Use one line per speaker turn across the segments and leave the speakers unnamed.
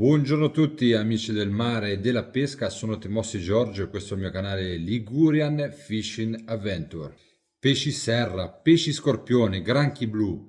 Buongiorno a tutti amici del mare e della pesca, sono Timossi Giorgio e questo è il mio canale Ligurian Fishing Adventure. Pesci serra, pesci scorpione, granchi blu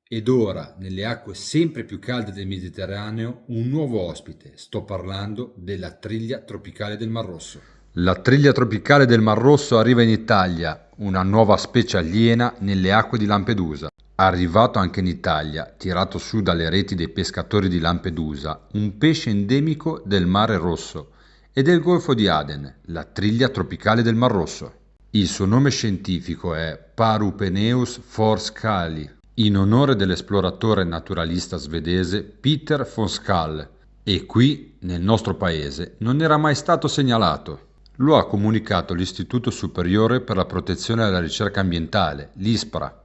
ed ora nelle acque sempre più calde del Mediterraneo un nuovo ospite. Sto parlando della triglia tropicale del Mar Rosso. La triglia tropicale del Mar Rosso arriva in Italia, una nuova specie aliena nelle acque di Lampedusa. Arrivato anche in Italia, tirato su dalle reti dei pescatori di Lampedusa, un pesce endemico del Mare Rosso e del Golfo di Aden, la triglia tropicale del Mar Rosso. Il suo nome scientifico è Parupeneus forskalli, in onore dell'esploratore naturalista svedese Peter von Skall, e qui, nel nostro paese, non era mai stato segnalato. Lo ha comunicato l'Istituto Superiore per la Protezione e la Ricerca Ambientale, l'ISPRA,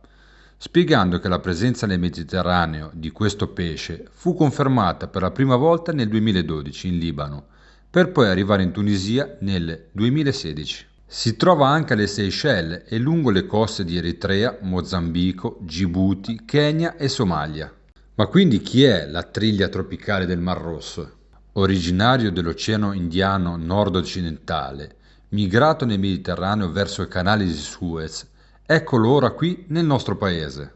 spiegando che la presenza nel Mediterraneo di questo pesce fu confermata per la prima volta nel 2012 in Libano, per poi arrivare in Tunisia nel 2016. Si trova anche alle Seychelles e lungo le coste di Eritrea, Mozambico, Gibuti, Kenya e Somalia. Ma quindi chi è la triglia tropicale del Mar Rosso? Originario dell'Oceano Indiano nord-occidentale, migrato nel Mediterraneo verso il canale di Suez, eccolo ora qui nel nostro paese.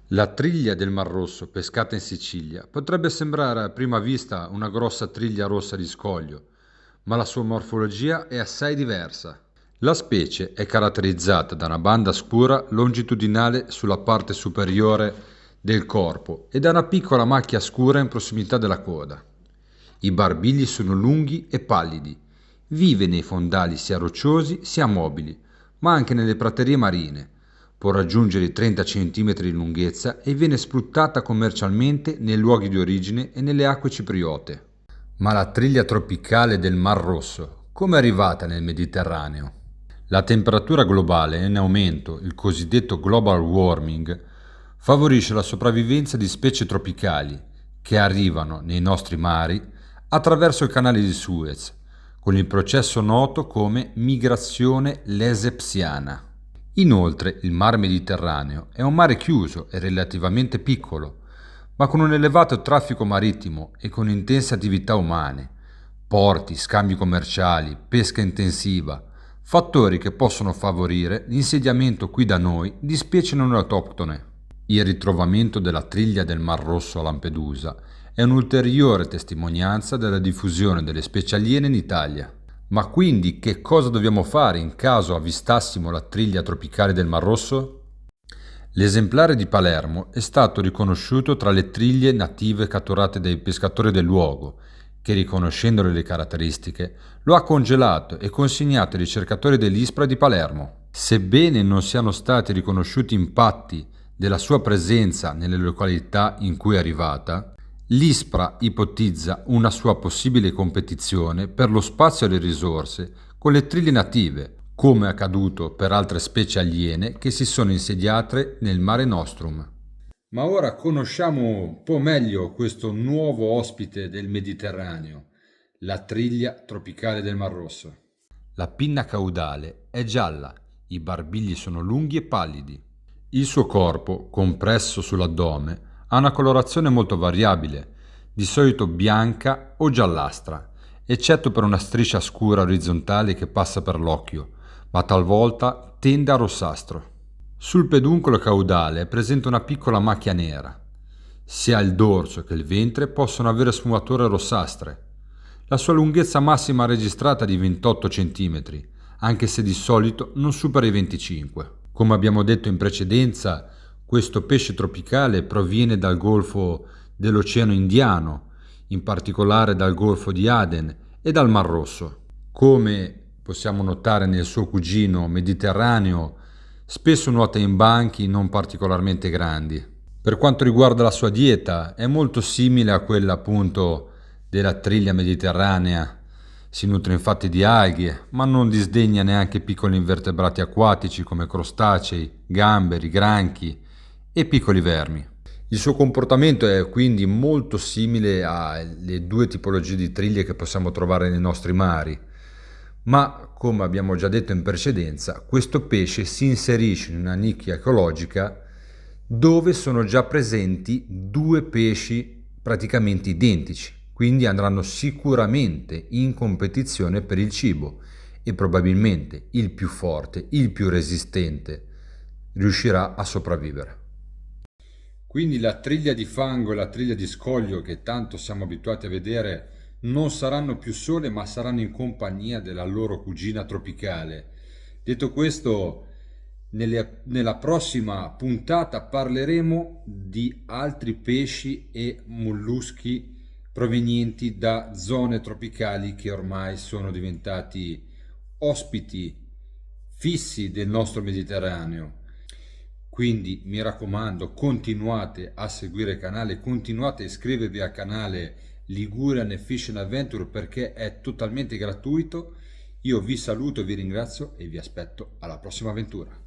La triglia del Mar Rosso, pescata in Sicilia, potrebbe sembrare a prima vista una grossa triglia rossa di scoglio, ma la sua morfologia è assai diversa. La specie è caratterizzata da una banda scura longitudinale sulla parte superiore del corpo e da una piccola macchia scura in prossimità della coda. I barbigli sono lunghi e pallidi. Vive nei fondali sia rocciosi sia mobili, ma anche nelle praterie marine. Può raggiungere i 30 cm di lunghezza e viene sfruttata commercialmente nei luoghi di origine e nelle acque cipriote. Ma la triglia tropicale del Mar Rosso, come è arrivata nel Mediterraneo? La temperatura globale è in aumento, il cosiddetto global warming, favorisce la sopravvivenza di specie tropicali che arrivano nei nostri mari attraverso il canale di Suez, con il processo noto come migrazione lesepsiana. Inoltre il Mar Mediterraneo è un mare chiuso e relativamente piccolo, ma con un elevato traffico marittimo e con intense attività umane, porti, scambi commerciali, pesca intensiva, fattori che possono favorire l'insediamento qui da noi di specie non autoctone. Il ritrovamento della triglia del Mar Rosso a Lampedusa è un'ulteriore testimonianza della diffusione delle specie aliene in Italia. Ma quindi che cosa dobbiamo fare in caso avvistassimo la triglia tropicale del Mar Rosso? L'esemplare di Palermo è stato riconosciuto tra le triglie native catturate dai pescatori del luogo, che riconoscendole le caratteristiche lo ha congelato e consegnato ai ricercatori dell'ISPRA di Palermo. Sebbene non siano stati riconosciuti impatti della sua presenza nelle località in cui è arrivata, l'ISPRA ipotizza una sua possibile competizione per lo spazio e le risorse con le triglie native, come accaduto per altre specie aliene che si sono insediate nel Mare Nostrum. Ma ora conosciamo un po' meglio questo nuovo ospite del Mediterraneo, la triglia tropicale del Mar Rosso. La pinna caudale è gialla, i barbigli sono lunghi e pallidi. Il suo corpo, compresso sull'addome, ha una colorazione molto variabile, di solito bianca o giallastra, eccetto per una striscia scura orizzontale che passa per l'occhio, ma talvolta tende a rossastro. Sul peduncolo caudale è presente una piccola macchia nera. Sia il dorso che il ventre possono avere sfumature rossastre. La sua lunghezza massima registrata è di 28 cm, anche se di solito non supera i 25. Come abbiamo detto in precedenza, questo pesce tropicale proviene dal Golfo dell'Oceano Indiano, in particolare dal Golfo di Aden e dal Mar Rosso. Come possiamo notare nel suo cugino mediterraneo, spesso nuota in banchi non particolarmente grandi. Per quanto riguarda la sua dieta, è molto simile a quella appunto della triglia mediterranea. Si nutre infatti di alghe, ma non disdegna neanche piccoli invertebrati acquatici come crostacei, gamberi, granchi e piccoli vermi. Il suo comportamento è quindi molto simile alle due tipologie di triglie che possiamo trovare nei nostri mari, ma come abbiamo già detto in precedenza, questo pesce si inserisce in una nicchia ecologica dove sono già presenti due pesci praticamente identici. quindi andranno sicuramente in competizione per il cibo e probabilmente il più forte, il più resistente riuscirà a sopravvivere. Quindi la triglia di fango e la triglia di scoglio che tanto siamo abituati a vedere non saranno più sole, ma saranno in compagnia della loro cugina tropicale. Detto questo, nella prossima puntata parleremo di altri pesci e molluschi provenienti da zone tropicali che ormai sono diventati ospiti fissi del nostro Mediterraneo. Quindi mi raccomando, continuate a seguire il canale, continuate a iscrivervi al canale Ligurian Fishing Adventure perché è totalmente gratuito. Io vi saluto, vi ringrazio e vi aspetto alla prossima avventura.